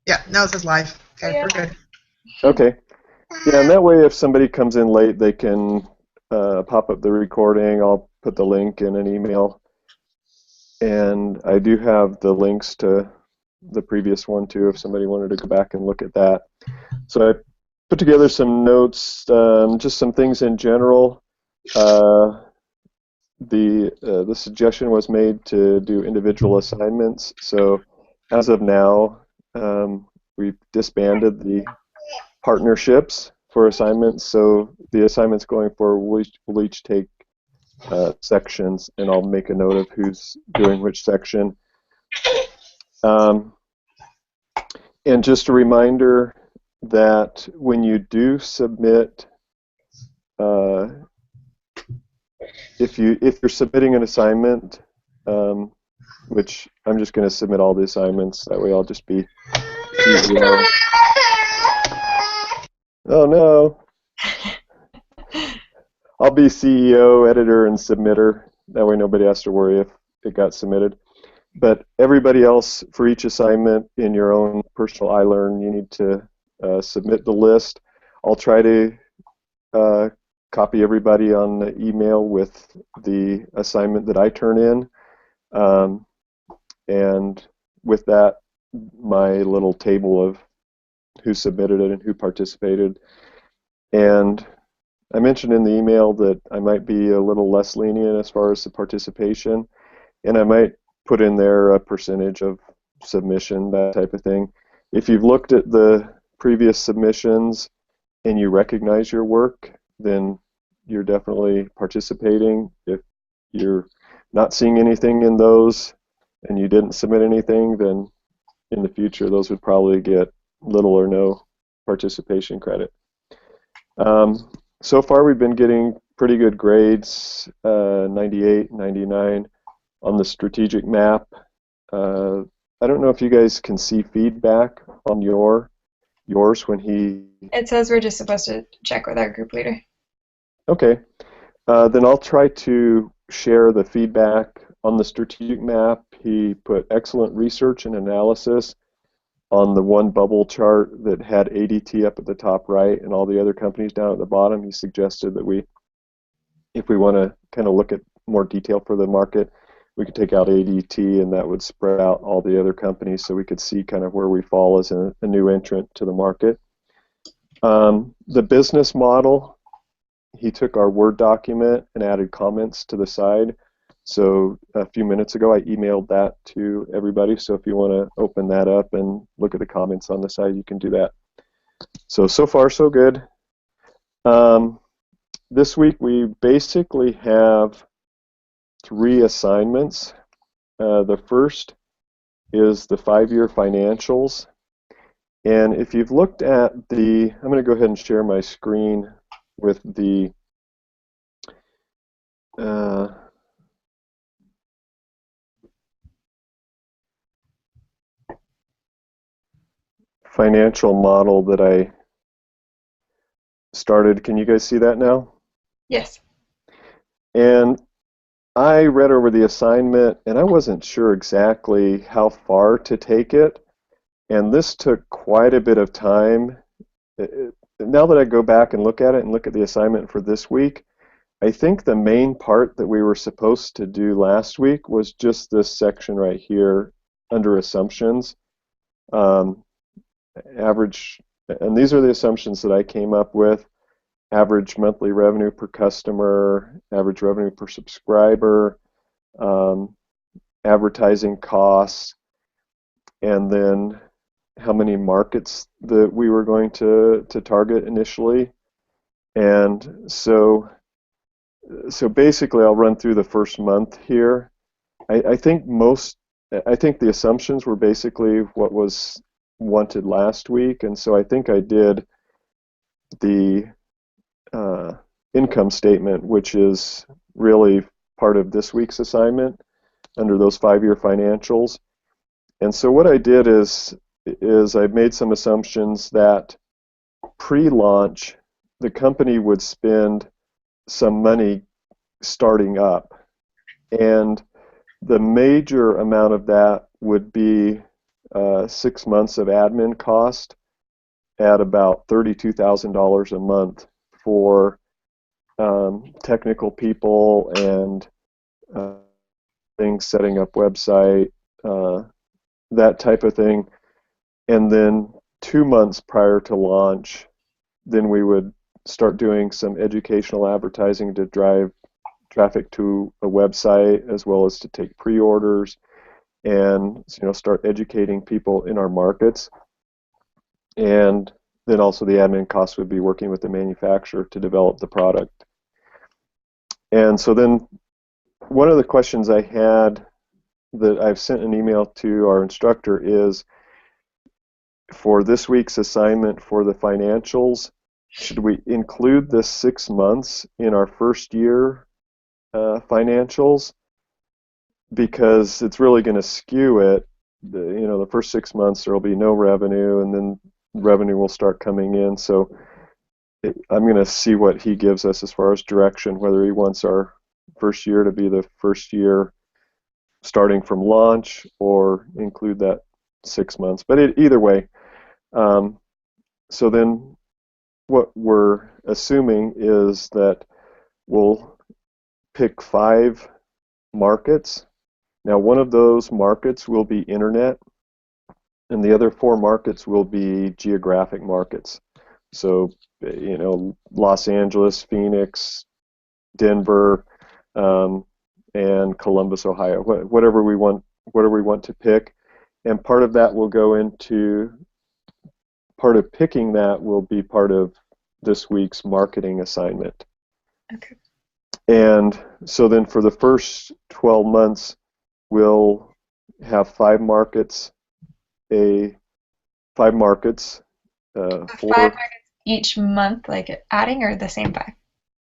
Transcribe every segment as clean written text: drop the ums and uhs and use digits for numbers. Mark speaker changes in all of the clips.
Speaker 1: Yeah, no, it says live. Okay,
Speaker 2: Yeah.
Speaker 1: we're good.
Speaker 3: Okay. Yeah, and that way if somebody comes in late, they can pop up the recording. I'll put the link in an email. And I do have the links to the previous one too, if somebody wanted to go back and look at that. So I put together some notes, just some things in general. Uh, the suggestion was made to do individual assignments. So as of now, we've disbanded the partnerships for assignments. So the assignments going forward will each take sections, and I'll make a note of who's doing which section. Um, and just a reminder that when you do submit, uh, if you're submitting an assignment, which I'm just going to submit all the assignments, that way I'll just be CEO. Oh no, I'll be CEO, editor, and submitter. That way nobody has to worry if it got submitted. But everybody else, for each assignment in your own personal iLearn, you need to submit the list. I'll try to uh, copy everybody on the email with the assignment that I turn in. And with that, my little table of who submitted it and who participated. And I mentioned in the email that I might be a little less lenient as far as the participation, and I might put in there a percentage of submission, that type of thing. If you've looked at the previous submissions and you recognize your work, then you're definitely participating. If you're not seeing anything in those and you didn't submit anything, then in the future those would probably get little or no participation credit. So far we've been getting pretty good grades, 98, 99 on the strategic map. I don't know if you guys can see feedback on yours when he.
Speaker 2: It says we're just supposed to check with our group leader.
Speaker 3: Okay, then I'll try to share the feedback on the strategic map. He put excellent research and analysis on the one bubble chart that had ADT up at the top right and all the other companies down at the bottom. He suggested that if we want to kind of look at more detail for the market, we could take out ADT and that would spread out all the other companies so we could see kind of where we fall as a new entrant to the market. The business model, he took our Word document and added comments to the side. So a few minutes ago I emailed that to everybody, so if you want to open that up and look at the comments on the side, you can do that. So far so good. This week we basically have 3 assignments. The first is the 5-year financials. And if you've looked at I'm going to go ahead and share my screen with the financial model that I started. Can you guys see that now?
Speaker 2: Yes.
Speaker 3: And I read over the assignment and I wasn't sure exactly how far to take it. And this took quite a bit of time. Now that I go back and look at it and look at the assignment for this week, I think the main part that we were supposed to do last week was just this section right here under assumptions. Average, and these are the assumptions that I came up with: average monthly revenue per customer, average revenue per subscriber, advertising costs, and then how many markets that we were going to target initially. And so basically I'll run through the first month here. I think the assumptions were basically what was wanted last week, and so I think I did the income statement, which is really part of this week's assignment under those 5-year financials. And so what I did is I made some assumptions that pre-launch the company would spend some money starting up, and the major amount of that would be 6 months of admin cost at about $32,000 a month for technical people and uh, things, setting up website, that type of thing. And then 2 months prior to launch, then we would start doing some educational advertising to drive traffic to a website, as well as to take pre-orders and start educating people in our markets. And then also the admin costs would be working with the manufacturer to develop the product. And so then one of the questions I had that I've sent an email to our instructor is, for this week's assignment for the financials, should we include the 6 months in our first year financials? Because it's really going to skew it. The first 6 months there will be no revenue, and then revenue will start coming in. So I'm going to see what he gives us as far as direction, whether he wants our first year to be the first year starting from launch or include that 6 months. But either way, so then what we're assuming is that we'll pick 5 markets. Now, one of those markets will be internet, and the other 4 markets will be geographic markets. So, Los Angeles, Phoenix, Denver, and Columbus, Ohio. Whatever we want to pick, and part of that will go into. Part of picking that will be part of this week's marketing assignment.
Speaker 2: Okay.
Speaker 3: And so then for the first 12 months, we'll have 5 markets, 5 markets, 4.
Speaker 2: 5 markets each month, like adding, or the same 5?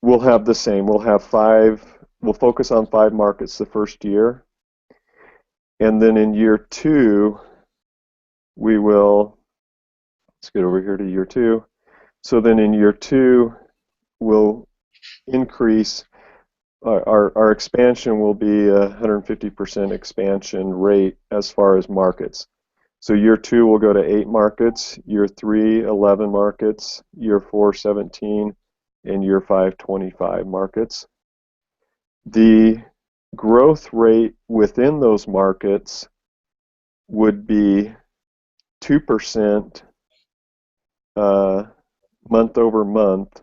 Speaker 3: We'll have the same. We'll have 5. We'll focus on 5 markets the first year. And then in year 2, we will, let's get over here to year 2. So then in year 2, we'll increase. Our expansion will be a 150% expansion rate as far as markets. So year 2 will go to 8 markets, year 3 11 markets, year 4 17, and year 5 25 markets. The growth rate within those markets would be 2% month over month,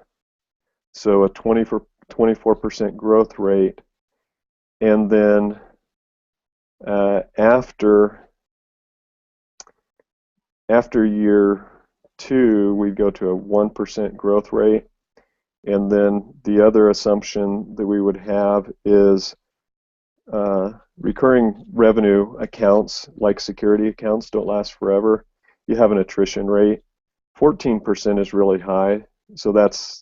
Speaker 3: so a 24% growth rate. And then after year 2, we go to a 1% growth rate. And then the other assumption that we would have is recurring revenue accounts, like security accounts, don't last forever. You have an attrition rate. 14% is really high, so that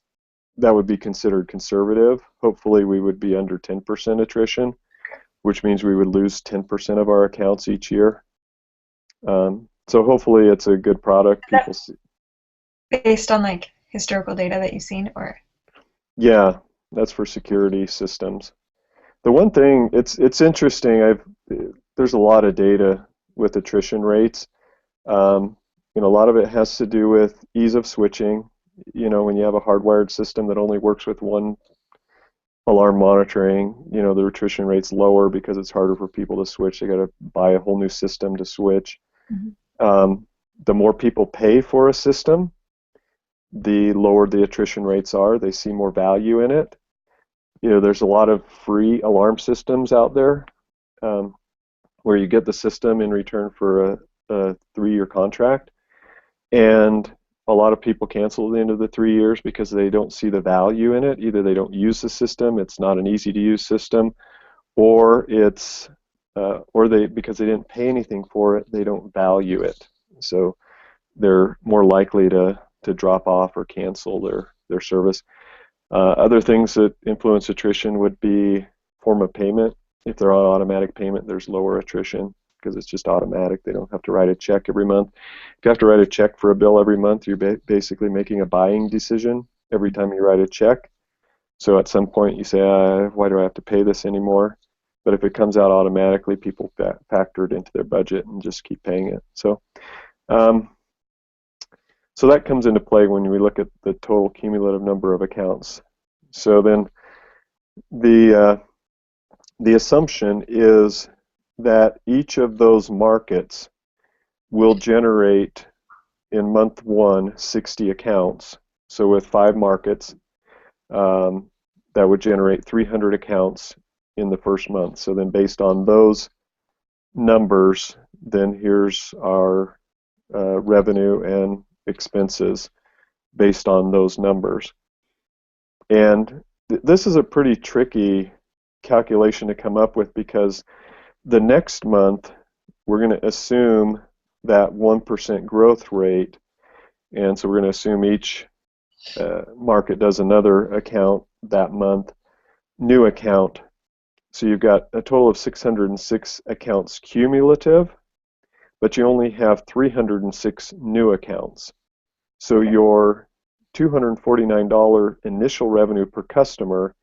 Speaker 3: would be considered conservative. Hopefully we would be under 10% attrition, which means we would lose 10% of our accounts each year. So hopefully it's a good product. People see.
Speaker 2: Based on like historical data that you've seen, or?
Speaker 3: Yeah, that's for security systems. The one thing, it's interesting. There's a lot of data with attrition rates. A lot of it has to do with ease of switching. When you have a hardwired system that only works with one alarm monitoring, the attrition rate's lower because it's harder for people to switch. They got to buy a whole new system to switch. Mm-hmm. The more people pay for a system, the lower the attrition rates are. They see more value in it. There's a lot of free alarm systems out there where you get the system in return for a 3-year contract, and a lot of people cancel at the end of the 3 years because they don't see the value in it. Either they don't use the system, it's not an easy to use system, or because they didn't pay anything for it, they don't value it. So they're more likely to drop off or cancel their service. Other things that influence attrition would be form of payment. If they're on automatic payment, there's lower attrition because it's just automatic. They don't have to write a check every month. If you have to write a check for a bill every month, you're basically making a buying decision every time you write a check. So at some point you say, why do I have to pay this anymore? But if it comes out automatically, people factor it into their budget and just keep paying it. Um, so that comes into play when we look at the total cumulative number of accounts. So then the assumption is that each of those markets will generate in month one 60 accounts. So with 5 markets, that would generate 300 accounts in the first month. So then based on those numbers, then here's our revenue and expenses based on those numbers. And this is a pretty tricky calculation to come up with, because the next month we're going to assume that 1% growth rate, and so we're going to assume each market does another account that month, new account. So you've got a total of 606 accounts cumulative, but you only have 306 new accounts. So your $249 initial revenue per customer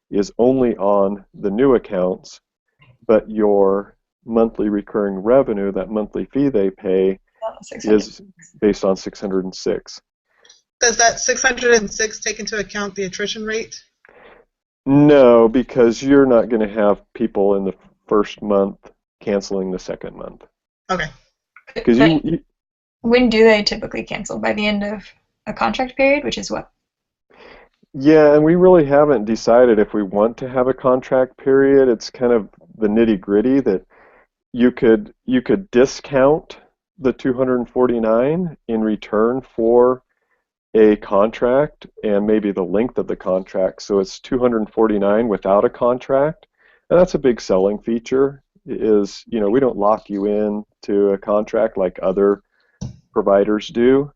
Speaker 3: is only on the new accounts, but your monthly recurring revenue, that monthly fee they pay, is based on 606.
Speaker 1: Does that 606 take into account the attrition rate?
Speaker 3: No, because you're not going to have people in the first month canceling the second month.
Speaker 1: Okay.
Speaker 3: Because
Speaker 2: when do they typically cancel? By the end of a contract period, which is what?
Speaker 3: Yeah, and we really haven't decided if we want to have a contract period. It's kind of the nitty-gritty that you could discount the 249 in return for a contract and maybe the length of the contract. So it's 249 without a contract. And that's a big selling feature, is, we don't lock you in to a contract like other providers do.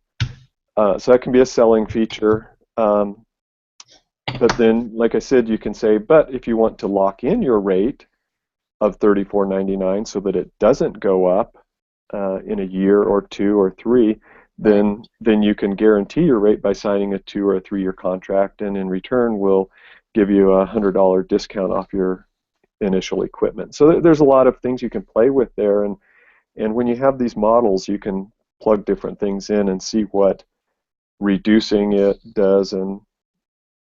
Speaker 3: So that can be a selling feature. But then, like I said, you can say, but if you want to lock in your rate of $34.99 so that it doesn't go up in a year or 2 or 3, then you can guarantee your rate by signing a 2 or a 3-year contract, and in return we'll give you a $100 discount off your initial equipment. So there's a lot of things you can play with there, and when you have these models, you can plug different things in and see what reducing it does. And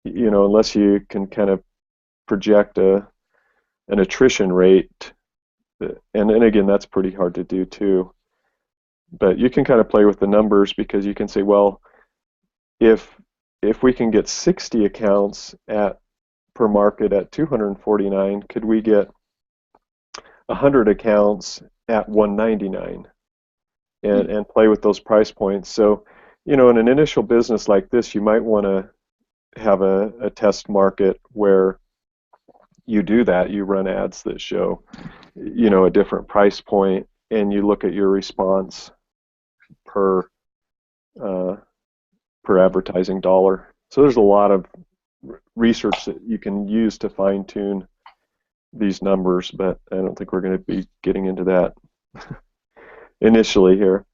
Speaker 3: unless you can kind of project an attrition rate, and again, that's pretty hard to do too. But you can kind of play with the numbers, because you can say, well, if we can get 60 accounts per market at 249, could we get 100 accounts at 199, and play with those price points. So, in an initial business like this, you might want to have a test market where you do that. You run ads that show, a different price point, and you look at your response per advertising dollar. So there's a lot of research that you can use to fine-tune these numbers, but I don't think we're going to be getting into that initially here.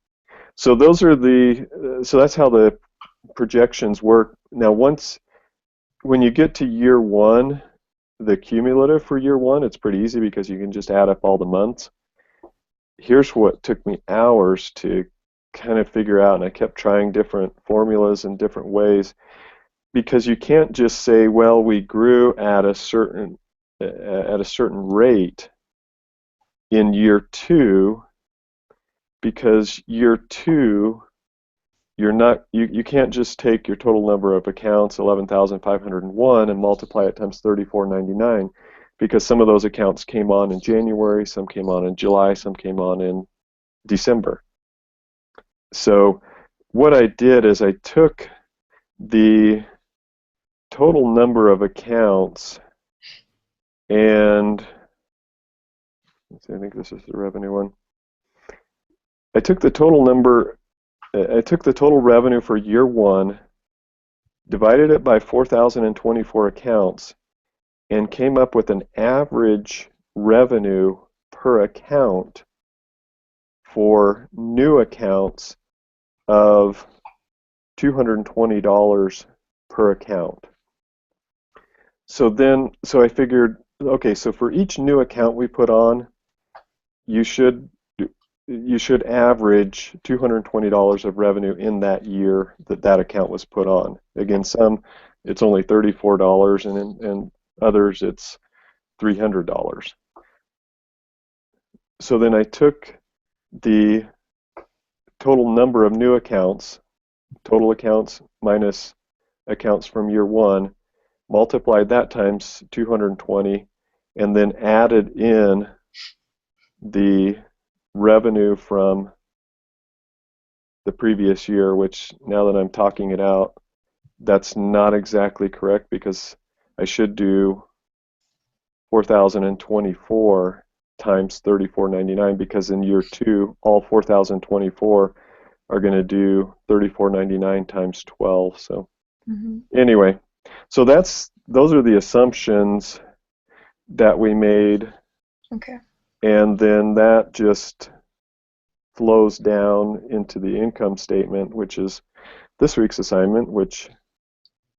Speaker 3: So those are so that's how the projections work. Now, when you get to year one, the cumulative for year one, it's pretty easy because you can just add up all the months. Here's what took me hours to kind of figure out, and I kept trying different formulas in different ways, because you can't just say, well, we grew at a certain rate in year 2, because year 2, you can't just take your total number of accounts, 11,501, and multiply it times $34.99, because some of those accounts came on in January, some came on in July, some came on in December. So what I did is I took the total number of accounts, and let's see, I think this is the revenue one. I took the total revenue for year 1, divided it by 4,024 accounts, and came up with an average revenue per account for new accounts of $220 per account. So I figured, okay, so for each new account we put on, you should you should average $220 of revenue in that year that that account was put on. Again, some it's only $34, and in others it's $300. So then I took the total number of new accounts, total accounts minus accounts from year one, multiplied that times 220, and then added in the revenue from the previous year, which now that I'm talking it out, that's not exactly correct because I should do 4,024 times 34.99 because in year two, all 4,024 are going to do 34.99 times 12. So anyway, so those are the assumptions that we made.
Speaker 2: Okay.
Speaker 3: And then that just flows down into the income statement, which is this week's assignment, which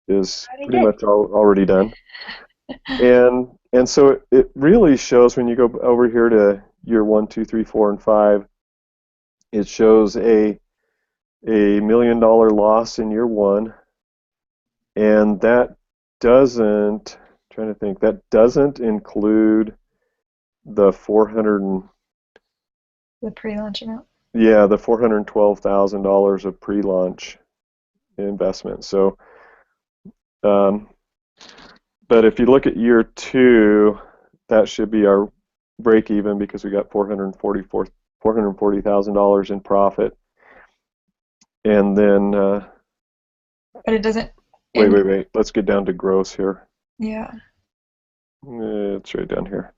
Speaker 3: is pretty much already done. And so it really shows when you go over here to year 1, 2, 3, 4, and 5, it shows a $1 million loss in year one, and that doesn't, I'm trying to think, that doesn't include the 400 and
Speaker 2: The pre-launch amount.
Speaker 3: yeah, the $412,000 of pre-launch investment. So, but if you look at year two, that should be our break even because we got $440,000 in profit. And then,
Speaker 2: but it doesn't.
Speaker 3: Wait. Let's get down to gross here.
Speaker 2: Yeah.
Speaker 3: It's right down here.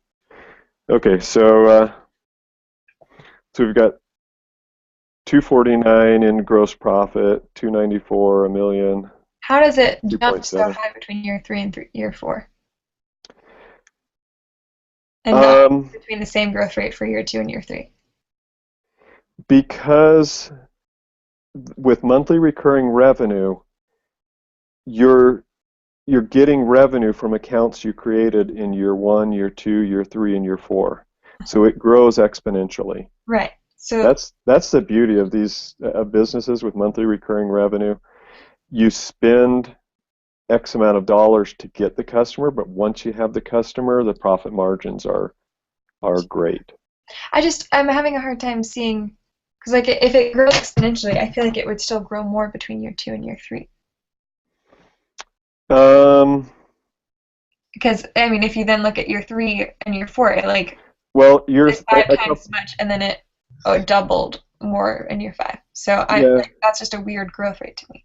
Speaker 3: Okay, so we've got 249 in gross profit, 294, $1 million.
Speaker 2: How does it jump so
Speaker 3: 2.7.
Speaker 2: high between year 3 and year 4? And not between the same growth rate for year 2 and year 3?
Speaker 3: Because with monthly recurring revenue, you're getting revenue from accounts you created in year 1, year 2, year 3, and year 4. So it grows exponentially.
Speaker 2: Right. So
Speaker 3: that's the beauty of these businesses with monthly recurring revenue. You spend X amount of dollars to get the customer, but once you have the customer, the profit margins are great.
Speaker 2: I'm having a hard time seeing, because like if it grows exponentially, I feel like it would still grow more between year 2 and year 3. Because I mean, if you then look at year 3 and year 4, it it's 5 times as much, and then it doubled more in year 5. So that's just a weird growth rate to me.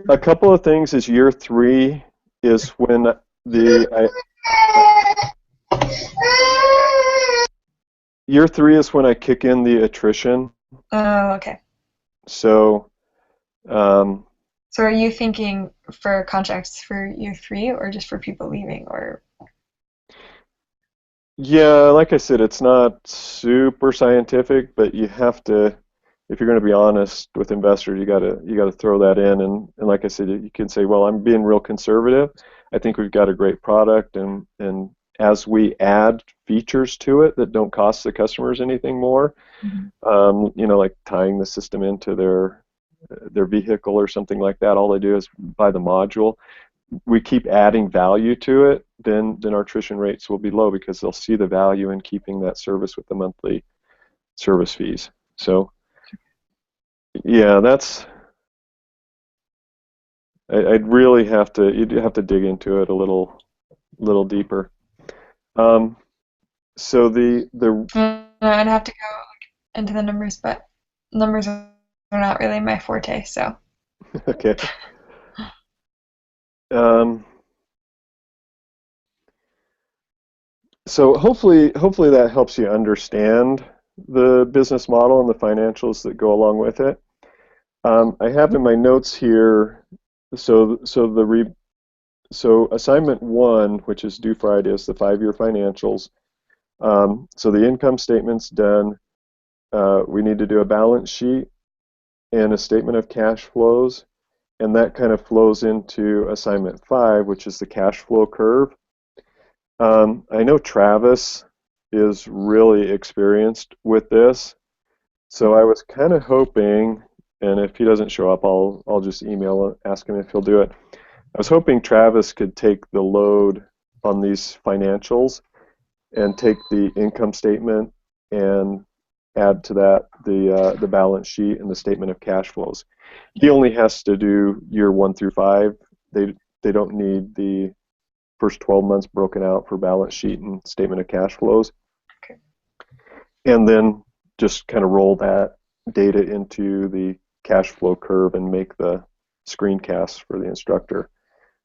Speaker 3: A couple of things is year 3 is when year 3 is when I kick in the attrition.
Speaker 2: Oh, okay.
Speaker 3: So
Speaker 2: so are you thinking for contracts for year 3 or just for people leaving, or?
Speaker 3: Yeah, like I said, it's not super scientific, but you have to, if you're going to be honest with investors, you gotta throw that in. And like I said, you can say, well, I'm being real conservative. I think we've got a great product, and as we add features to it that don't cost the customers anything more, like tying the system into their vehicle or something like that, all they do is buy the module. We keep adding value to it, then our attrition rates will be low because they'll see the value in keeping that service with the monthly service fees. So yeah, I'd really you'd have to dig into it a little deeper. So
Speaker 2: I'd have to go into the numbers, but numbers are not really my forte, so.
Speaker 3: Okay. So hopefully that helps you understand the business model and the financials that go along with it. I have in my notes here, so assignment 1, which is due Friday, is the 5-year financials. So the income statement's done. We need to do a balance sheet and a statement of cash flows, and that kind of flows into assignment 5, which is the cash flow curve. I know Travis is really experienced with this, so I was kind of hoping, and if he doesn't show up, I'll just ask him if he'll do it. I was hoping Travis could take the load on these financials and take the income statement and add to that the balance sheet and the statement of cash flows. He only has to do year 1 through 5. They don't need the first 12 months broken out for balance sheet and statement of cash flows.
Speaker 2: Okay.
Speaker 3: And then just kind of roll that data into the cash flow curve and make the screencasts for the instructor.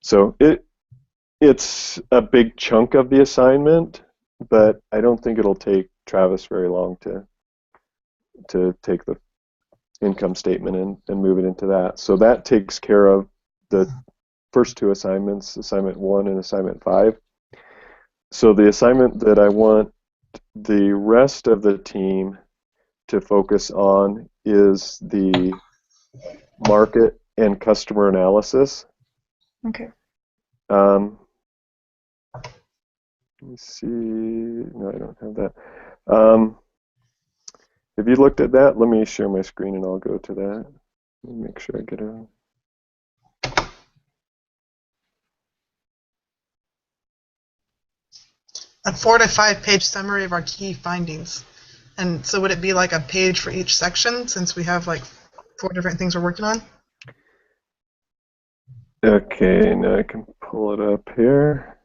Speaker 3: So it's a big chunk of the assignment, but I don't think it'll take Travis very long to take the income statement and move it into that. So that takes care of the first 2 assignments, assignment 1 and assignment 5. So the assignment that I want the rest of the team to focus on is the market and customer analysis.
Speaker 2: Okay.
Speaker 3: Let me see. No, I don't have that. Have you looked at that? Let me share my screen and I'll go to that. Let me make sure I get it.
Speaker 1: A 4 to 5 page summary of our key findings. And so would it be like a page for each section since we have like 4 different things we're working on?
Speaker 3: Okay, now I can pull it up here.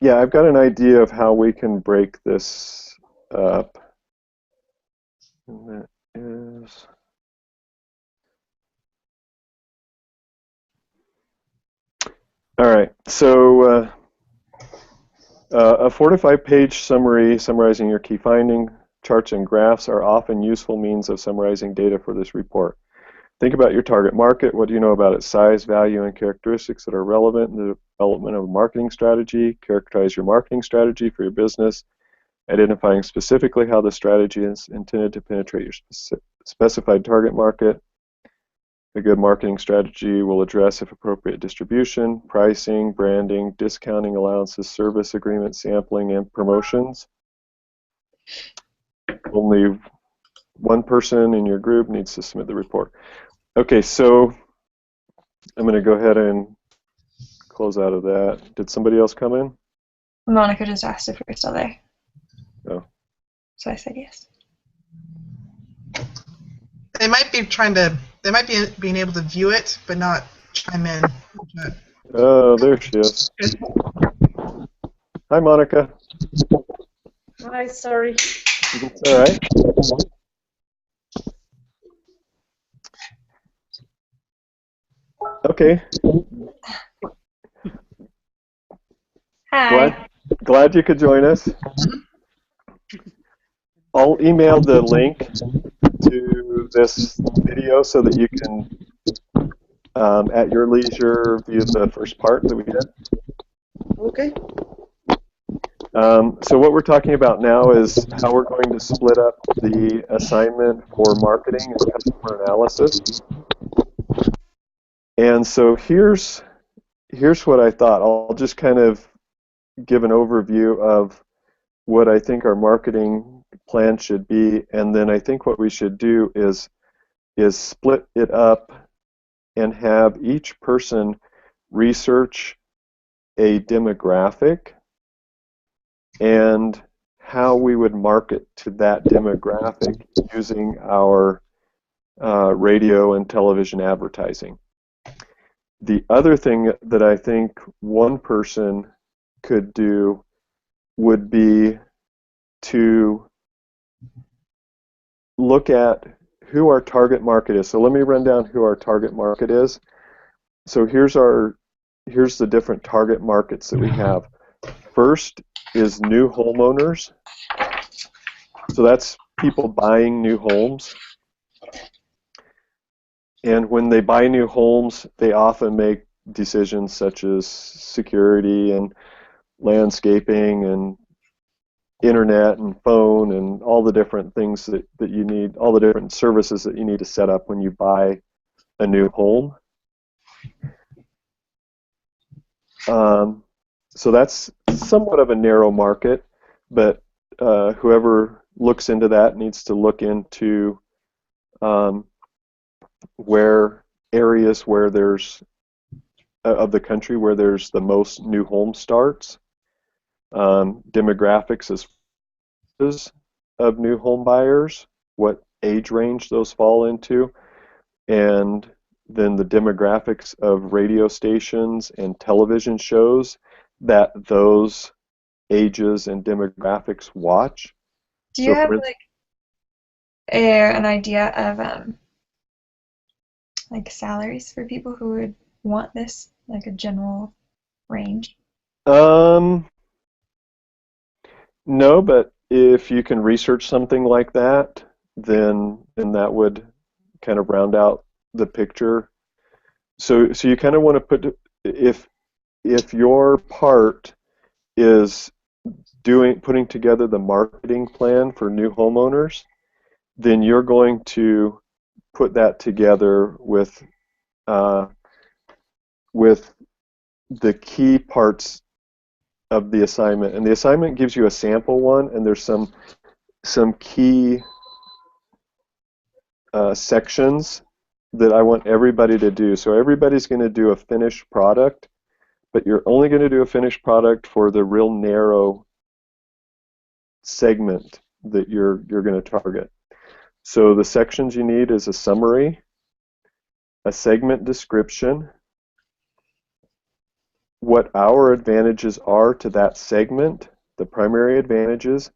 Speaker 3: Yeah, I've got an idea of how we can break this up. And that is... All right, so a 4 to 5 page summary summarizing your key finding. Charts and graphs are often useful means of summarizing data for this report. Think about your target market. What do you know about its size, value, and characteristics that are relevant in the development of a marketing strategy? Characterize your marketing strategy for your business, identifying specifically how the strategy is intended to penetrate your specified target market. A good marketing strategy will address, if appropriate, distribution, pricing, branding, discounting, allowances, service agreements, sampling, and promotions. Only one person in your group needs to submit the report. Okay, so I'm going to go ahead and close out of that. Did somebody else come in?
Speaker 2: Monica just asked if we're still there.
Speaker 3: Oh.
Speaker 2: So I said yes.
Speaker 1: They might be being able to view it, but not chime in.
Speaker 3: Oh, there she is. Hi, Monica.
Speaker 4: Hi, sorry.
Speaker 3: It's all right. Okay.
Speaker 2: Hi.
Speaker 3: Glad you could join us. I'll email the link to this video so that you can, at your leisure, view the first part that we did.
Speaker 4: Okay.
Speaker 3: So what we're talking about now is how we're going to split up the assignment for marketing and customer analysis. And so here's what I thought. I'll just kind of give an overview of what I think our marketing plan should be, and then I think what we should do is split it up and have each person research a demographic and how we would market to that demographic using our radio and television advertising. The other thing that I think one person could do would be to look at who our target market is. So let me run down who our target market is. So here's the different target markets that we have. First is new homeowners. So that's people buying new homes. And when they buy new homes, they often make decisions such as security and landscaping and internet and phone and all the different things that you need, all the different services that you need to set up when you buy a new home. So that's somewhat of a narrow market, but whoever looks into that needs to look into where areas where there's of the country where there's the most new home starts, demographics as of new home buyers, what age range those fall into, and then the demographics of radio stations and television shows that those ages and demographics watch.
Speaker 2: Do you have like an idea of like salaries for people who would want this, like a general range?
Speaker 3: No, but if you can research something like that, then that would kind of round out the picture. So you kind of want to put, if your part is putting together the marketing plan for new homeowners, then you're going to put that together with the key parts of the assignment. And the assignment gives you a sample one, and there's some key sections that I want everybody to do. So everybody's going to do a finished product, but you're only going to do a finished product for the real narrow segment that you're going to target. So the sections you need is a summary, a segment description, what our advantages are to that segment, the primary advantages,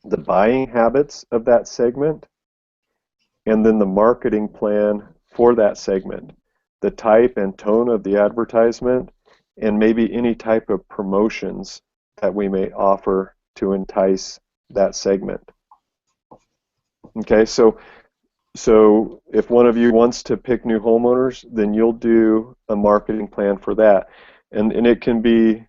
Speaker 3: the buying habits of that segment, and then the marketing plan for that segment, the type and tone of the advertisement, and maybe any type of promotions that we may offer to entice that segment. Okay, so if one of you wants to pick new homeowners, then you'll do a marketing plan for that. And it can be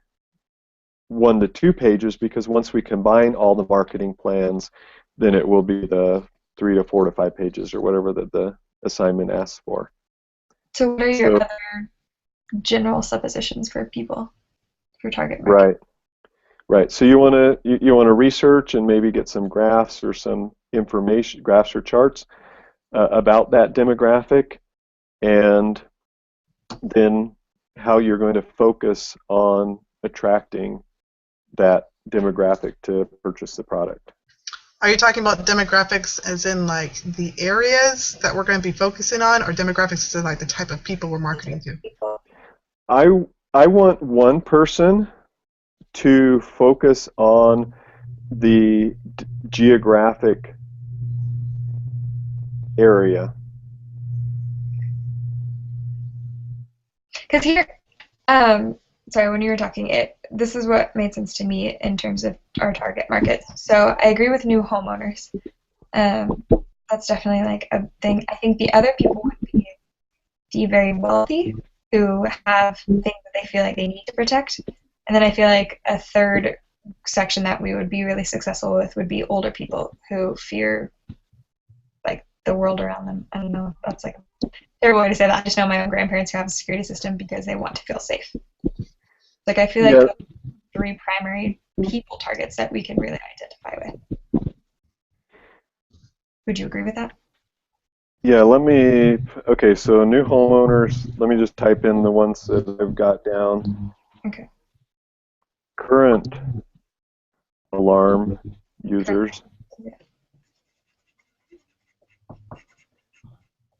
Speaker 3: 1 to 2 pages, because once we combine all the marketing plans, then it will be the 3 to 4 to 5 pages or whatever that the assignment asks for.
Speaker 2: So what are your other general suppositions for people, for target market?
Speaker 3: Right. So you want to research and maybe get some graphs or some information, graphs or charts about that demographic, and then how you're going to focus on attracting that demographic to purchase the product.
Speaker 1: Are you talking about demographics as in like the areas that we're going to be focusing on, or demographics as in like the type of people we're marketing to?
Speaker 3: I want one person to focus on the geographic area.
Speaker 2: Because here, sorry, when you were talking, this is what made sense to me in terms of our target markets. So I agree with new homeowners. That's definitely like a thing. I think the other people would be the very wealthy who have things that they feel like they need to protect. And then I feel like a third section that we would be really successful with would be older people who fear like the world around them. I don't know if that's like a terrible way to say that. I just know my own grandparents who have a security system because they want to feel safe. Like I feel like 3 primary people targets that we can really identify with. Would you agree with that?
Speaker 3: Yeah, okay, so new homeowners, let me just type in the ones that I've got down.
Speaker 2: Okay.
Speaker 3: Current alarm users.
Speaker 2: Yeah.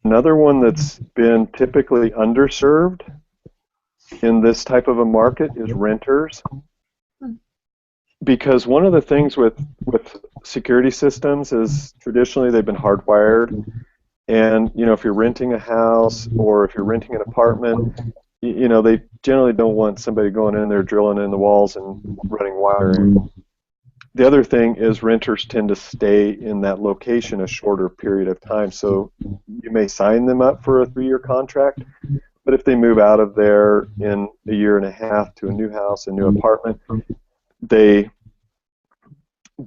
Speaker 3: Another one that's been typically underserved in this type of a market is renters. Because one of the things with security systems is traditionally they've been hardwired, and if you're renting a house or if you're renting an apartment, they generally don't want somebody going in there drilling in the walls and running wiring. The other thing is renters tend to stay in that location a shorter period of time, so you may sign them up for a 3-year contract, but if they move out of there in a year and a half to a new house, a new apartment, they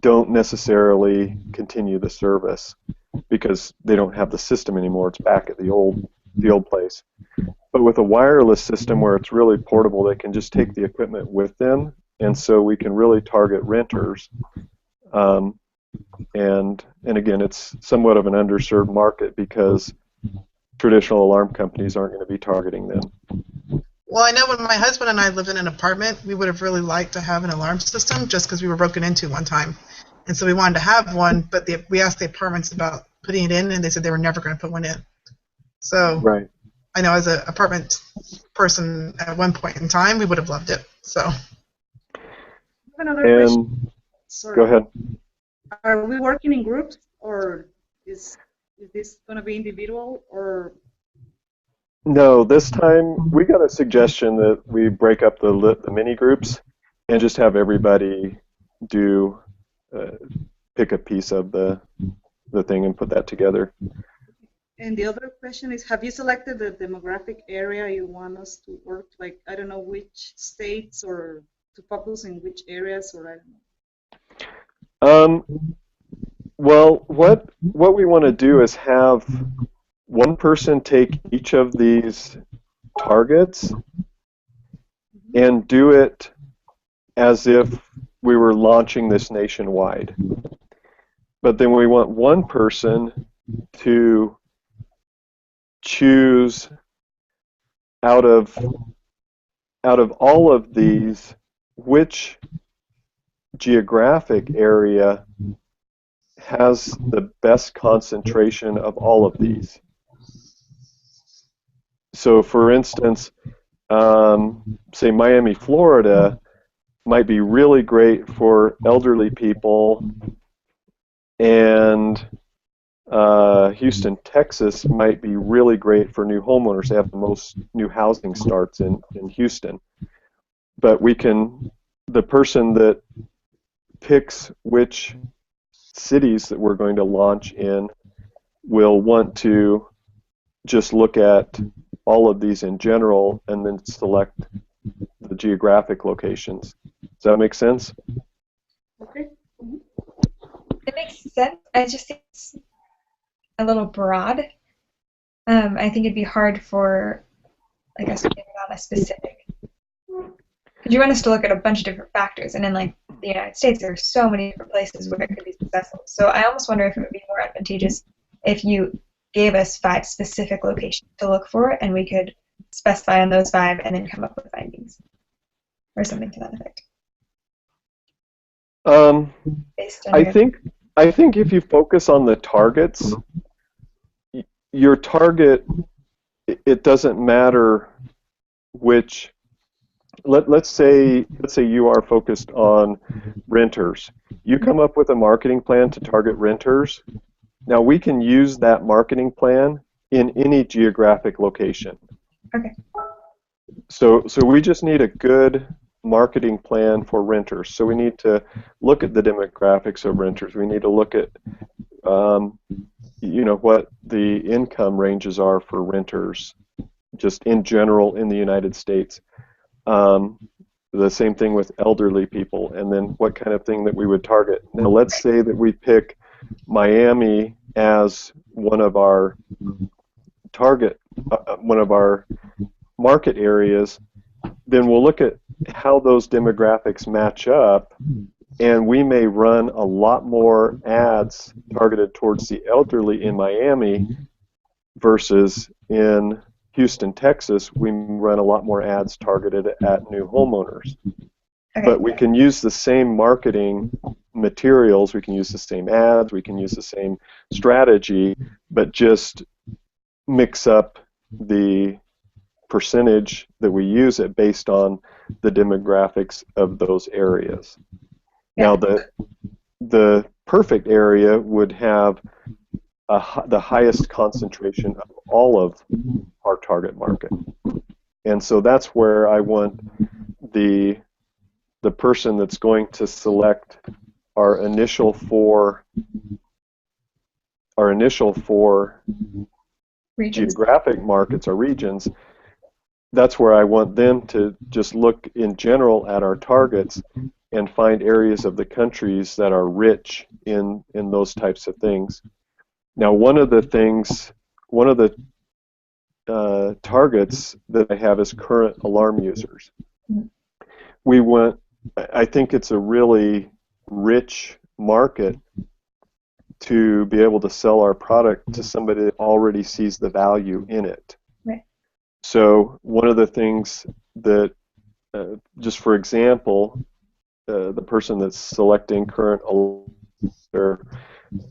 Speaker 3: don't necessarily continue the service because they don't have the system anymore. It's back at the old place. But with a wireless system where it's really portable, they can just take the equipment with them and so we can really target renters. And again, it's somewhat of an underserved market because traditional alarm companies aren't going to be targeting them.
Speaker 1: Well, I know when my husband and I lived in an apartment, we would have really liked to have an alarm system just because we were broken into one time. And so we wanted to have one, but we asked the apartments about putting it in, and they said they were never going to put one in. So
Speaker 3: Right.
Speaker 1: I know as an apartment person at one point in time, we would have loved it. So.
Speaker 4: I have another question.
Speaker 3: And
Speaker 4: Sorry.
Speaker 3: go ahead.
Speaker 4: Are we working in groups, or is this going to be individual, or?
Speaker 3: No, this time we got a suggestion that we break up the mini groups and just have everybody do pick a piece of the thing and put that together.
Speaker 4: And the other question is, have you selected the demographic area you want us to work? Like, I don't know which states, or to focus in which areas, or I don't know.
Speaker 3: Well, what we want to do is have one person take each of these targets and do it as if we were launching this nationwide. But then we want one person to choose out of all of these which geographic area has the best concentration of all of these. So for instance, say Miami, Florida might be really great for elderly people, and Houston, Texas might be really great for new homeowners. They have the most new housing starts in Houston. But the person that picks which cities that we're going to launch in will want to just look at all of these in general and then select the geographic locations. Does that make sense?
Speaker 4: Okay.
Speaker 2: It makes sense. I just think it's a little broad. I think it'd be hard for, like, us to give it on a specific. Because you want us to look at a bunch of different factors, and in like the United States, there are so many different places where it could be successful. So I almost wonder if it would be more advantageous if you gave us 5 specific locations to look for, and we could specify on those 5 and then come up with findings, or something to that effect. Based on
Speaker 3: I think if you focus on the targets, your target, it doesn't matter which. Let's say you are focused on renters. You come up with a marketing plan to target renters. Now we can use that marketing plan in any geographic location.
Speaker 2: Okay.
Speaker 3: So we just need a good marketing plan for renters. So we need to look at the demographics of renters. We need to look at what the income ranges are for renters, just in general in the United States. The same thing with elderly people, and then what kind of thing that we would target. Now let's say that we pick Miami as one of our one of our market areas, then we'll look at how those demographics match up, and we may run a lot more ads targeted towards the elderly in Miami versus in Houston, Texas, we run a lot more ads targeted at new homeowners.
Speaker 2: Okay.
Speaker 3: But we can use the same marketing materials, we can use the same ads, we can use the same strategy, but just mix up the percentage that we use it based on the demographics of those areas.
Speaker 2: Yeah.
Speaker 3: Now the perfect area would have the highest concentration of all of our target market. And so that's where I want the person that's going to select our initial four
Speaker 2: Regions.
Speaker 3: geographic markets or regions. That's where I want them to just look in general at our targets and find areas of the countries that are rich in those types of things. Now, one of the targets that I have is current alarm users. We want I think it's a really rich market to be able to sell our product to somebody that already sees the value in it.
Speaker 2: Right.
Speaker 3: So one of the things that, just for example, the person that's selecting current or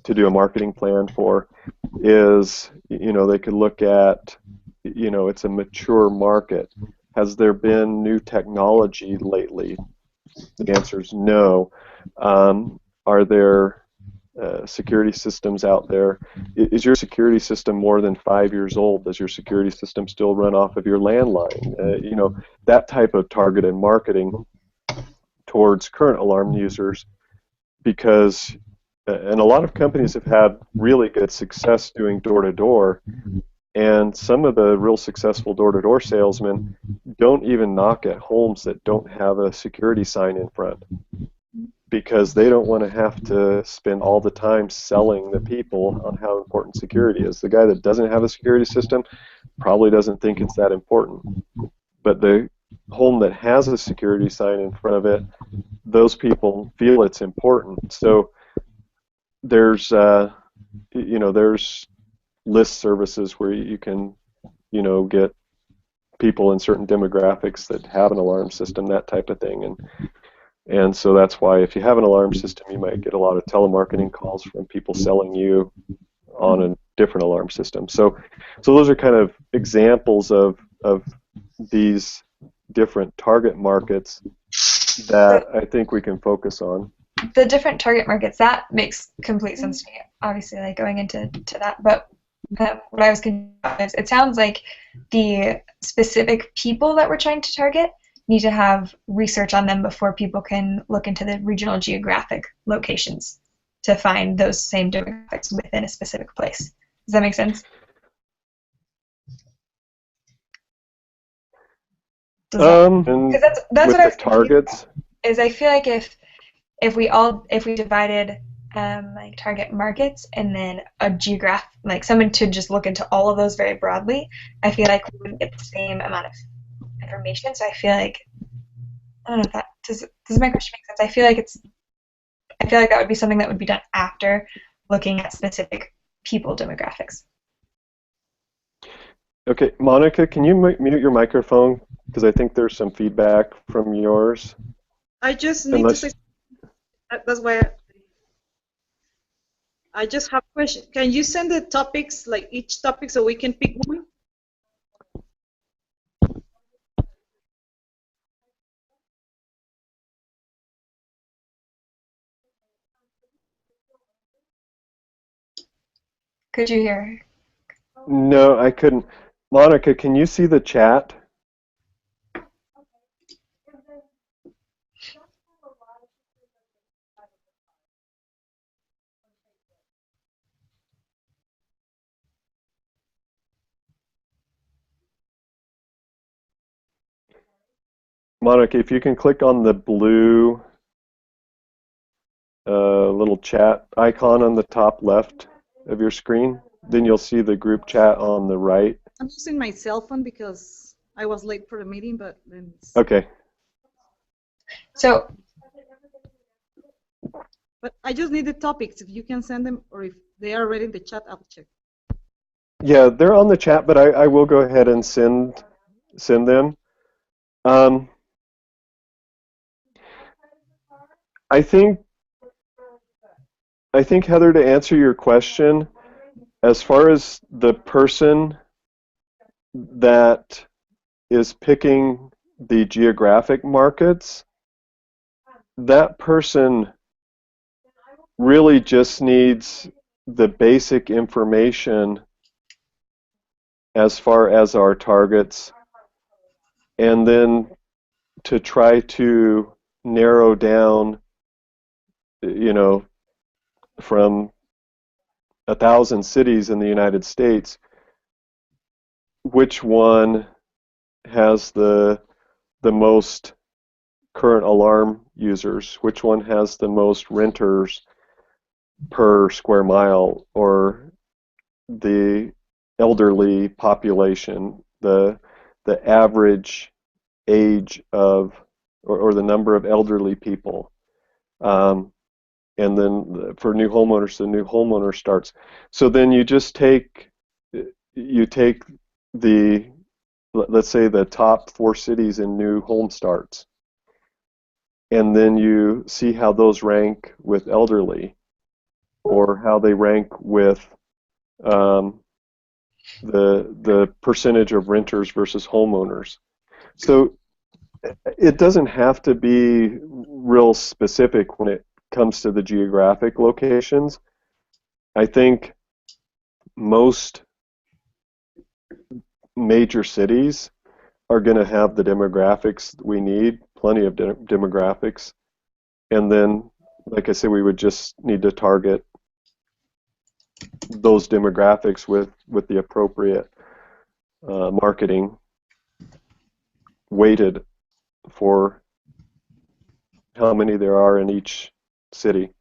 Speaker 3: to do a marketing plan for is, they could look at, it's a mature market. Has there been new technology lately? The answer is no. Are there security systems out there? Is your security system more than 5 years old? Does your security system still run off of your landline? That type of targeted marketing towards current alarm users, because and a lot of companies have had really good success doing door-to-door, and some of the real successful door-to-door salesmen don't even knock at homes that don't have a security sign in front, because they don't want to have to spend all the time selling the people on how important security is. The guy that doesn't have a security system probably doesn't think it's that important. But the home that has a security sign in front of it, those people feel it's important. So there's there's list services where you can get people in certain demographics that have an alarm system, that type of thing. And so that's why if you have an alarm system, you might get a lot of telemarketing calls from people selling you on a different alarm system. So those are kind of examples of these different target markets that I think we can focus on.
Speaker 2: The different target markets, that makes complete sense to me, obviously, like going into that. But what I was confused about is it sounds like the specific people that we're trying to target need to have research on them before people can look into the regional geographic locations to find those same demographics within a specific place. Does that make sense? Because that's what I was
Speaker 3: targets.
Speaker 2: Is I feel like if we divided like target markets and then a geographic, like someone to just look into all of those very broadly, I feel like we wouldn't get the same amount of information. So I feel like, I don't know if that does my question make sense? I feel like that would be something that would be done after looking at specific people demographics.
Speaker 3: Okay, Monica, can you mute your microphone? Because I think there's some feedback from yours.
Speaker 4: I just need to say, that's why I just have a question. Can you send the topics, like each topic, so we can pick one?
Speaker 2: Could you hear?
Speaker 3: No, I couldn't. Monica, can you see the chat? Monica, if you can click on the blue little chat icon on the top left of your screen, then you'll see the group chat on the right.
Speaker 4: I'm using my cell phone because I was late for the meeting, but then
Speaker 3: okay.
Speaker 2: So,
Speaker 4: but I just need the topics. If you can send them, or if they are already in the chat, I'll check.
Speaker 3: Yeah, they're on the chat, but I will go ahead and send them. I think, Heather, to answer your question, as far as the person that is picking the geographic markets, that person really just needs the basic information as far as our targets, and then to try to narrow down, from 1,000 cities in the United States, which one has the most current alarm users, which one has the most renters per square mile, or the elderly population, the average age of or the number of elderly people. And then for new homeowners, the new homeowner starts. So then you just take the, let's say, the top 4 cities in new home starts, and then you see how those rank with elderly, or how they rank with the percentage of renters versus homeowners. So it doesn't have to be real specific when it comes to the geographic locations. I think most major cities are going to have the demographics we need, plenty of demographics. And then, like I said, we would just need to target those demographics with the appropriate marketing weighted for how many there are in each city.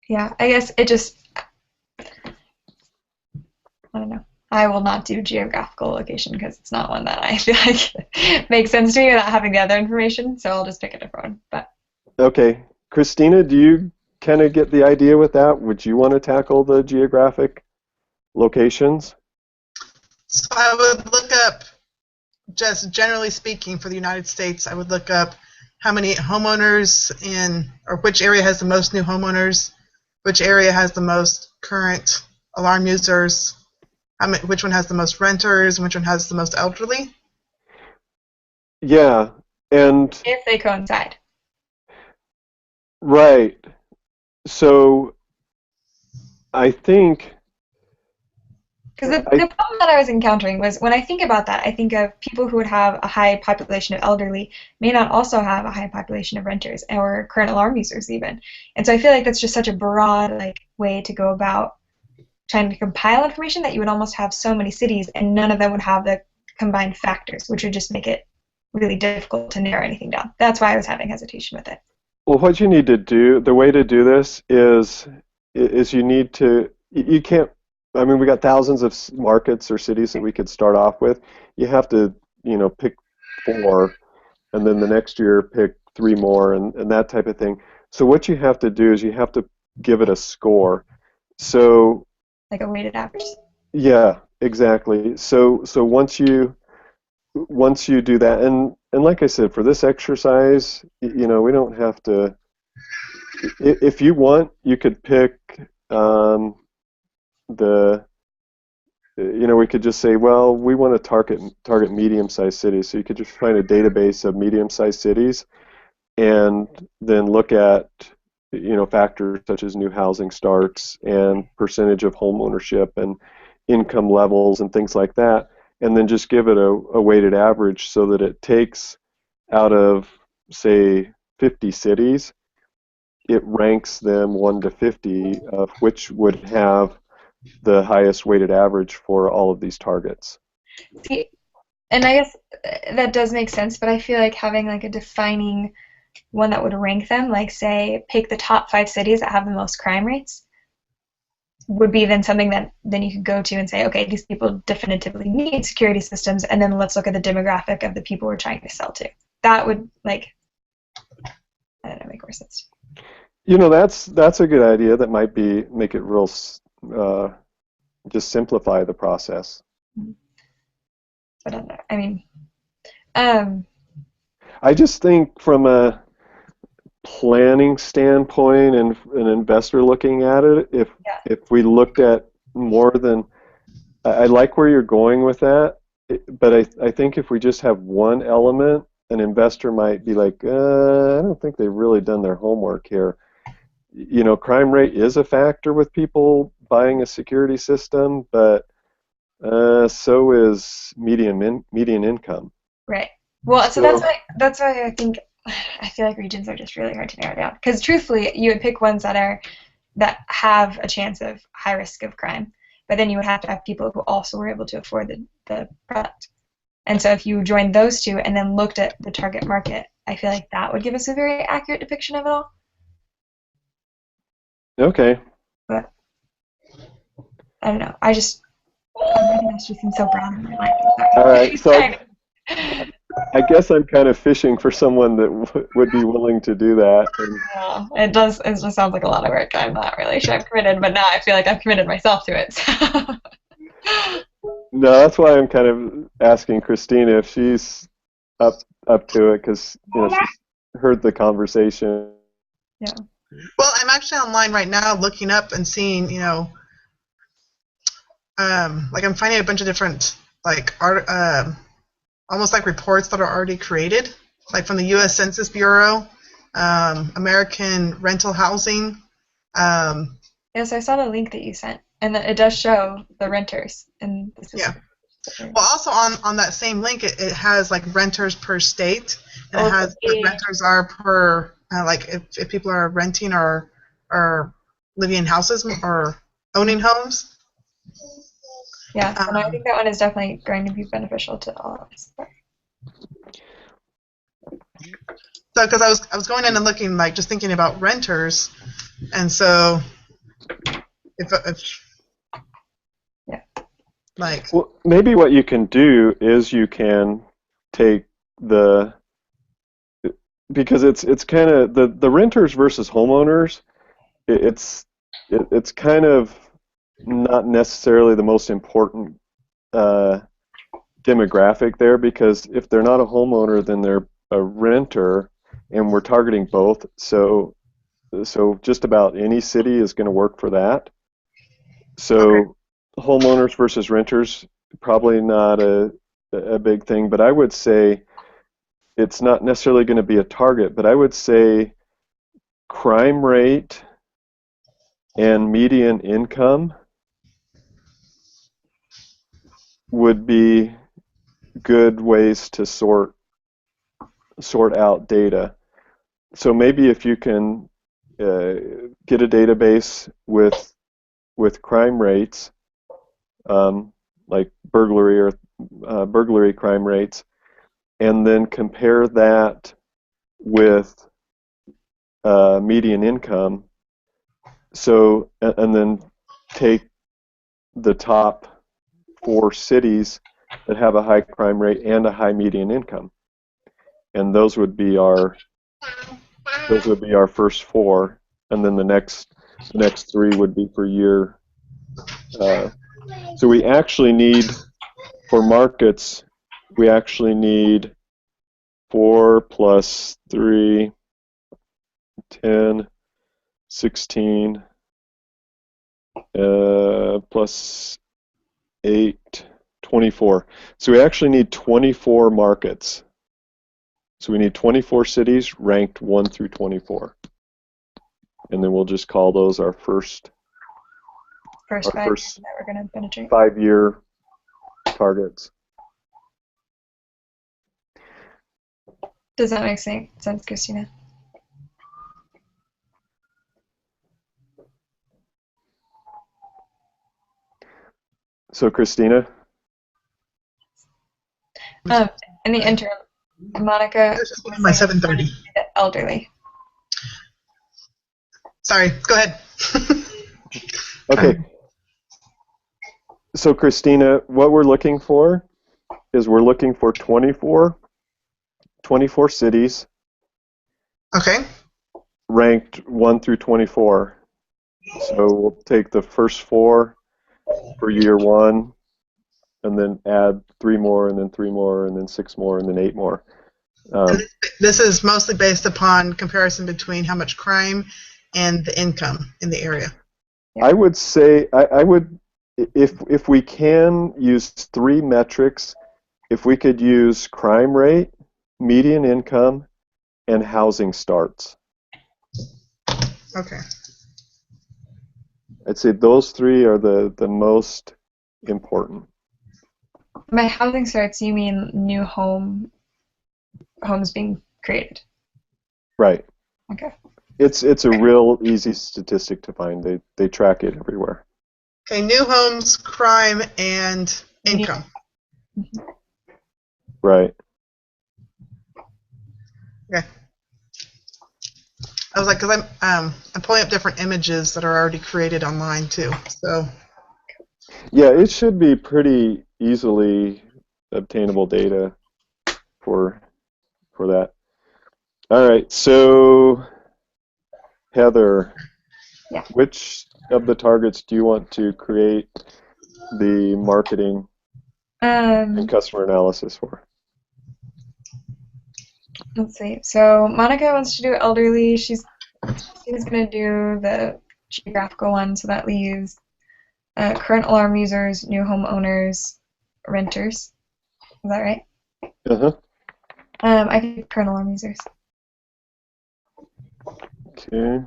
Speaker 2: Yeah, I guess it just, I don't know. I will not do geographical location because it's not one that I feel like makes sense to me without having the other information, so I'll just pick a different one. But
Speaker 3: okay, Christina, do you kind of get the idea with that? Would you want to tackle the geographic locations?
Speaker 1: So I would look up, just generally speaking, for the United States, I would look up how many homeowners or which area has the most new homeowners, which area has the most current alarm users, which one has the most renters, and which one has the most elderly.
Speaker 3: Yeah, and
Speaker 2: if they coincide.
Speaker 3: right. So I think
Speaker 2: Because the problem that I was encountering was when I think about that, I think of people who would have a high population of elderly may not also have a high population of renters or current alarm users even. And so I feel like that's just such a broad way to go about trying to compile information that you would almost have so many cities and none of them would have the combined factors, which would just make it really difficult to narrow anything down. That's why I was having hesitation with it.
Speaker 3: Well, what you need to do, the way to do this is you need to, you can't, I mean, we got thousands of markets or cities that we could start off with. You have to, pick 4, and then the next year pick 3 more, and that type of thing. So what you have to do is you have to give it a score. So
Speaker 2: like a weighted average.
Speaker 3: yeah, exactly. So once you do that, and like I said, for this exercise, we don't have to. If you want, you could pick the. We could just say, well, we want to target medium-sized cities. So you could just find a database of medium-sized cities, and then look at factors such as new housing starts and percentage of home ownership and income levels and things like that, and then just give it a weighted average so that it takes out of, say, 50 cities, it ranks them 1 to 50 of which would have the highest weighted average for all of these targets.
Speaker 2: See, and I guess that does make sense, but I feel like having a defining one that would rank them, say, pick the top 5 cities that have the most crime rates, would be then something that then you could go to and say, okay, these people definitively need security systems, and then let's look at the demographic of the people we're trying to sell to. That would, I don't know, make more sense.
Speaker 3: That's a good idea. That might make it real, just simplify the process.
Speaker 2: I don't know. I mean,
Speaker 3: I just think from a planning standpoint and an investor looking at it, if we looked at more than, I like where you're going with that, but I think if we just have one element, an investor might be like, I don't think they've really done their homework here. Crime rate is a factor with people buying a security system, but so is median income.
Speaker 2: Right. Well, so that's why I feel like regions are just really hard to narrow down. Because truthfully, you would pick ones that have a chance of high risk of crime, but then you would have to have people who also were able to afford the product. And so if you joined those two and then looked at the target market, I feel like that would give us a very accurate depiction of it all.
Speaker 3: Okay.
Speaker 2: But I don't know. I just this just seems so broad in my mind.
Speaker 3: All right. So I guess I'm kind of fishing for someone that would be willing to do that. And
Speaker 2: Yeah, it does. It just sounds like a lot of work. I'm not really sure I'm committed, but now I feel like I've committed myself to it. So.
Speaker 3: no, that's why I'm kind of asking Christina if she's up up to it, because she's heard the conversation.
Speaker 2: Yeah.
Speaker 1: Well, I'm actually online right now looking up and seeing, like I'm finding a bunch of different like art, almost like reports that are already created, like from the U.S. Census Bureau, American Rental Housing.
Speaker 2: Yes, I saw the link that you sent, and it does show the renters. And this is.
Speaker 1: Yeah. Well, also on that same link, it has like renters per state, and it has what renters are per like if people are renting or living in houses or owning homes.
Speaker 2: Yeah, and I think that one is definitely going to be beneficial to all of us.
Speaker 1: So, because I was going in and looking, like just thinking about renters, and so if
Speaker 2: yeah,
Speaker 1: like
Speaker 3: Well, maybe what you can do is you can take because it's kind of the renters versus homeowners. It's kind of not necessarily the most important demographic there, because if they're not a homeowner, then they're a renter, and we're targeting both. So just about any city is going to work for that. So
Speaker 1: okay.
Speaker 3: homeowners versus renters, probably not a big thing, but I would say it's not necessarily going to be a target, but I would say crime rate and median income would be good ways to sort out data. So maybe if you can get a database with crime rates, like burglary or burglary crime rates, and then compare that with median income. So, and then take the top 4 cities that have a high crime rate and a high median income, and those would be our first 4, and then the next 3 would be for year. So we actually need, for markets, we actually need 4 plus 3, 10, 16, plus 8, 24. So we actually need 24 markets. So we need 24 cities ranked 1 through 24. And then we'll just call those our first
Speaker 2: 5 that we're going to penetrate.
Speaker 3: 5-year targets.
Speaker 2: Does that make sense, Christina?
Speaker 3: So Christina?
Speaker 2: In the interim, Monica,
Speaker 1: my 7:30.
Speaker 2: elderly.
Speaker 1: Sorry, go ahead.
Speaker 3: Okay. So Christina, what we're looking for is we're looking for 24 cities.
Speaker 1: Okay.
Speaker 3: Ranked 1 through 24. So we'll take the first 4 for year 1, and then add 3 more, and then 3 more, and then 6 more, and then 8 more.
Speaker 1: This is mostly based upon comparison between how much crime and the income in the area.
Speaker 2: Yeah.
Speaker 3: I would say I would, if we can use 3 metrics, if we could use crime rate, median income, and housing starts.
Speaker 1: Okay.
Speaker 3: I'd say those 3 are the most important.
Speaker 2: By housing starts, you mean new homes being created?
Speaker 3: Right.
Speaker 2: Okay.
Speaker 3: It's a real easy statistic to find. They track it everywhere.
Speaker 1: Okay, new homes, crime, and income.
Speaker 2: Mm-hmm.
Speaker 3: Right.
Speaker 1: Okay. I was like, because I'm pulling up different images that are already created online too. So.
Speaker 3: Yeah, it should be pretty easily obtainable data. for that. All right, so Heather,
Speaker 2: Yeah.
Speaker 3: which of the targets do you want to create the marketing and customer analysis for?
Speaker 2: Let's see. So Monica wants to do elderly. She's going to do the geographical one, so that leaves current alarm users, new homeowners, renters. Is that right?
Speaker 3: Uh-huh.
Speaker 2: I can do current alarm users.
Speaker 3: Okay.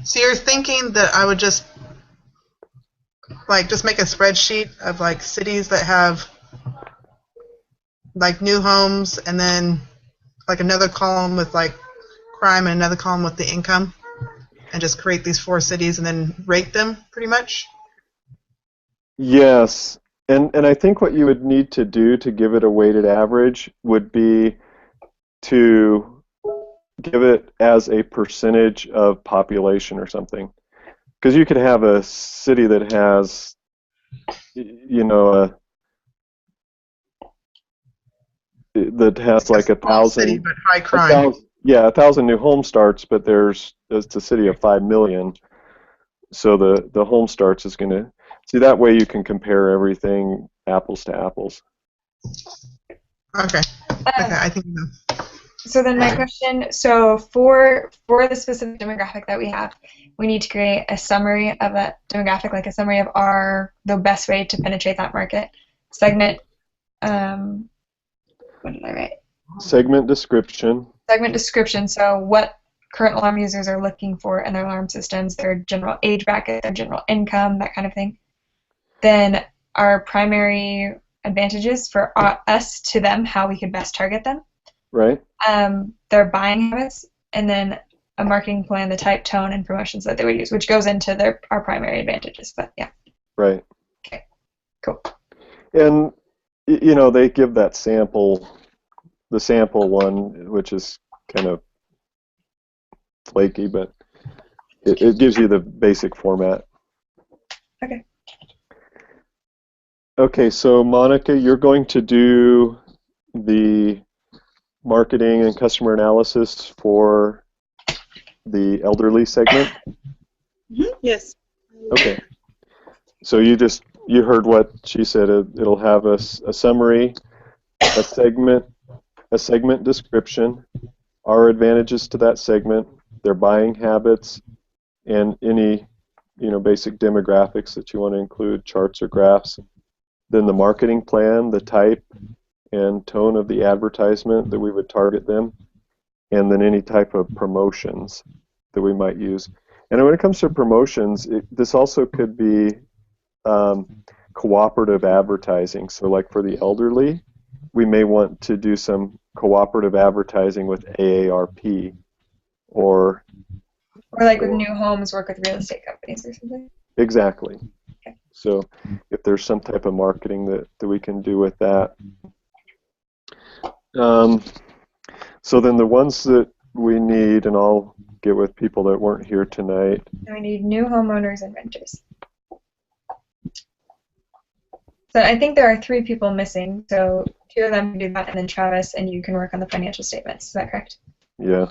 Speaker 1: So you're thinking that I would just make a spreadsheet of like cities that have like new homes, and then like another column with like crime and another column with the income, and just create these 4 cities and then rate them pretty much?
Speaker 3: Yes, and I think what you would need to do to give it a weighted average would be to give it as a percentage of population or something. Because you could have a city that has, that has like a
Speaker 1: Small city,
Speaker 3: thousand,
Speaker 1: but high crime.
Speaker 3: 1,000 it's a city of 5 million. So the home starts is going to, see, that way you can compare everything apples to apples.
Speaker 1: Okay. Okay, I think
Speaker 2: So then my question, so for the specific demographic that we have, we need to create a summary of that demographic, like a summary of the best way to penetrate that market. Segment, what did I write?
Speaker 3: Segment description.
Speaker 2: Segment description, so what current alarm users are looking for in their alarm systems, their general age bracket, their general income, that kind of thing. Then our primary advantages for us to them, how we could best target them.
Speaker 3: Right.
Speaker 2: Their buying habits, and then a marketing plan, the type, tone, and promotions that they would use, which goes into our primary advantages. But yeah.
Speaker 3: Right.
Speaker 2: Okay. Cool.
Speaker 3: And they give that sample, the sample one, which is kind of flaky, but it gives you the basic format.
Speaker 2: Okay.
Speaker 3: Okay, so Monica, you're going to do the marketing and customer analysis for the elderly segment?
Speaker 4: Yes.
Speaker 3: Okay. So you heard what she said. It'll have a summary, a segment description, our advantages to that segment, their buying habits, and any basic demographics that you want to include, charts or graphs. Then the marketing plan, the type and tone of the advertisement that we would target them, and then any type of promotions that we might use. And when it comes to promotions, this also could be cooperative advertising. So like for the elderly, we may want to do some cooperative advertising with AARP, or
Speaker 2: like with new homes, work with real estate companies or something.
Speaker 3: Exactly.
Speaker 2: Okay.
Speaker 3: So if there's some type of marketing that we can do with that. So then the ones that we need, and I'll get with people that weren't here tonight.
Speaker 2: We need new homeowners and renters. So I think there are 3 people missing, so 2 of them can do that, and then Travis and you can work on the financial statements. Is that correct?
Speaker 3: Yeah.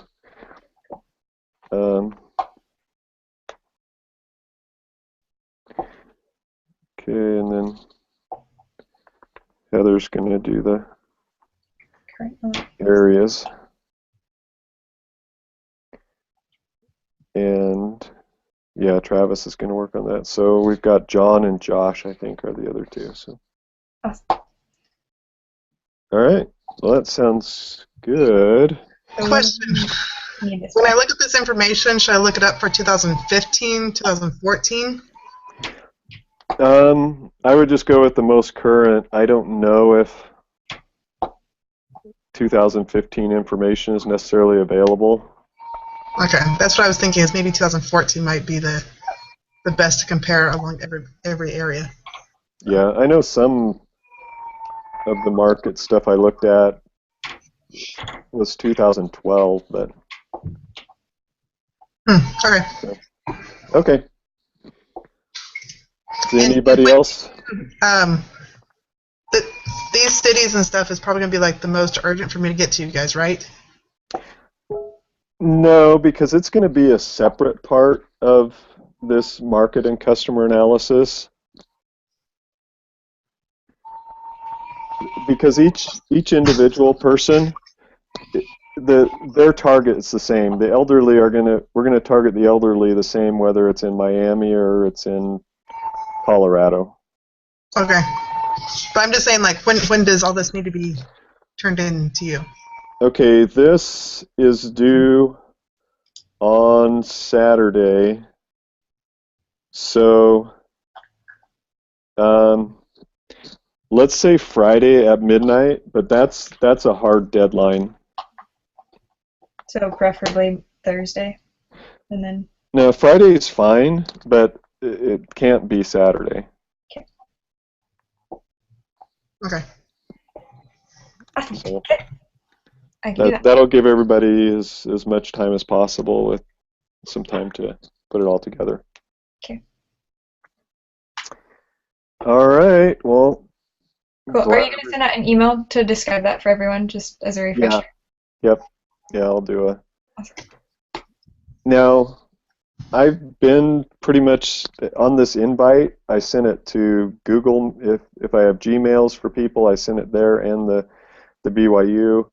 Speaker 3: Okay, and then Heather's going to do the areas. And yeah, Travis is going to work on that. So we've got John and Josh, I think, are the other 2. So.
Speaker 2: Awesome.
Speaker 3: All right. Well, that sounds good.
Speaker 1: Question. When I look at this information, should I look it up for 2015, 2014?
Speaker 3: I would just go with the most current. I don't know if 2015 information is necessarily available.
Speaker 1: Okay, that's what I was thinking, is maybe 2014 might be the best to compare along every area.
Speaker 3: Yeah, I know some of the market stuff I looked at was 2012, but
Speaker 1: Okay.
Speaker 3: Okay. Is
Speaker 1: And
Speaker 3: anybody else?
Speaker 1: um, these cities and stuff is probably going to be like the most urgent for me to get to you guys, right?
Speaker 3: No, because it's going to be a separate part of this market and customer analysis. Because each individual person, their target is the same. The elderly we're gonna target the elderly the same whether it's in Miami or it's in Colorado.
Speaker 1: Okay. But I'm just saying, like, when does all this need to be turned in to you?
Speaker 3: Okay, this is due on Saturday. So let's say Friday at midnight, but that's a hard deadline.
Speaker 2: So preferably Thursday, and then.
Speaker 3: No, Friday is fine, but it can't be Saturday.
Speaker 1: Okay.
Speaker 2: Awesome.
Speaker 3: So
Speaker 2: Okay. I can do that.
Speaker 3: that'll give everybody as much time as possible with some time to put it all together.
Speaker 2: Okay.
Speaker 3: All right. Well.
Speaker 2: Cool. Are you going to send out an email to describe that for everyone, just as a refresher?
Speaker 3: Yeah. Yep. Yeah, I'll do a.
Speaker 2: Awesome.
Speaker 3: Now, I've been pretty much on this invite. I sent it to Google. If I have Gmails for people, I send it there and the BYU.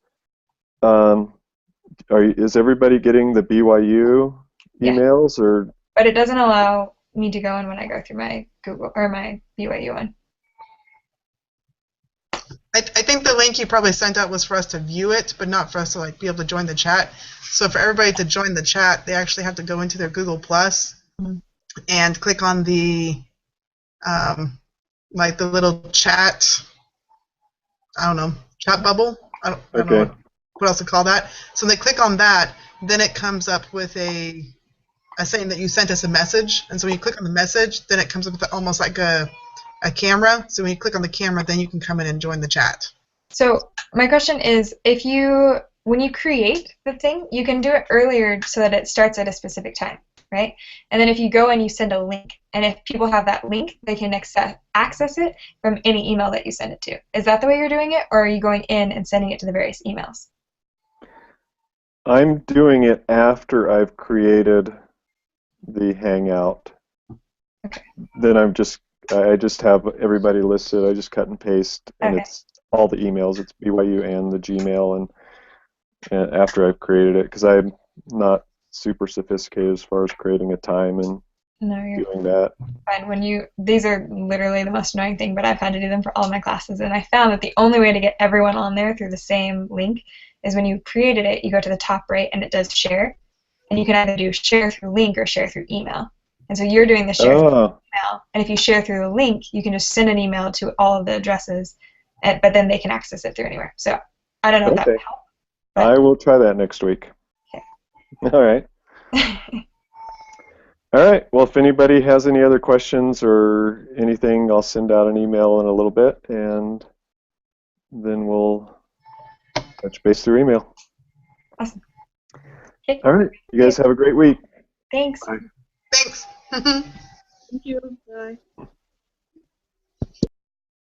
Speaker 3: Is everybody getting the BYU emails or?
Speaker 2: But it doesn't allow me to go in when I go through my Google or my BYU one.
Speaker 1: I think the link you probably sent out was for us to view it, but not for us to like be able to join the chat. So for everybody to join the chat, they actually have to go into their Google Plus and click on the like the little chat. I don't know, chat bubble. I don't know what else to call that. So they click on that, then it comes up with a saying that you sent us a message, and so when you click on the message, then it comes up with almost like a camera. So when you click on the camera, then you can come in and join the chat.
Speaker 2: So my question is, when you create the thing, you can do it earlier so that it starts at a specific time, right? And then if you go and you send a link, and if people have that link, they can access it from any email that you send it to. Is that the way you're doing it, or are you going in and sending it to the various emails?
Speaker 3: I'm doing it after I've created the Hangout.
Speaker 2: Okay.
Speaker 3: Then I just have everybody listed. I just cut and paste, and it's all the emails. It's BYU and the Gmail, and after I've created it, because I'm not super sophisticated as far as creating a time and doing that.
Speaker 2: Fine. These are literally the most annoying thing, but I've had to do them for all my classes, and I found that the only way to get everyone on there through the same link is when you created it, you go to the top right and it does share, and you can either do share through link or share through email. And so you're doing the share through email, and if you share through the link, you can just send an email to all of the addresses, but then they can access it through anywhere. So I don't know if that would help.
Speaker 3: I will try that next week.
Speaker 2: Okay.
Speaker 3: All right. All right. Well, if anybody has any other questions or anything, I'll send out an email in a little bit, and then we'll touch base through email.
Speaker 2: Awesome. Okay.
Speaker 3: All right. You guys have a great week.
Speaker 2: Thanks.
Speaker 3: Bye.
Speaker 1: Thanks.
Speaker 4: Thank you. Bye.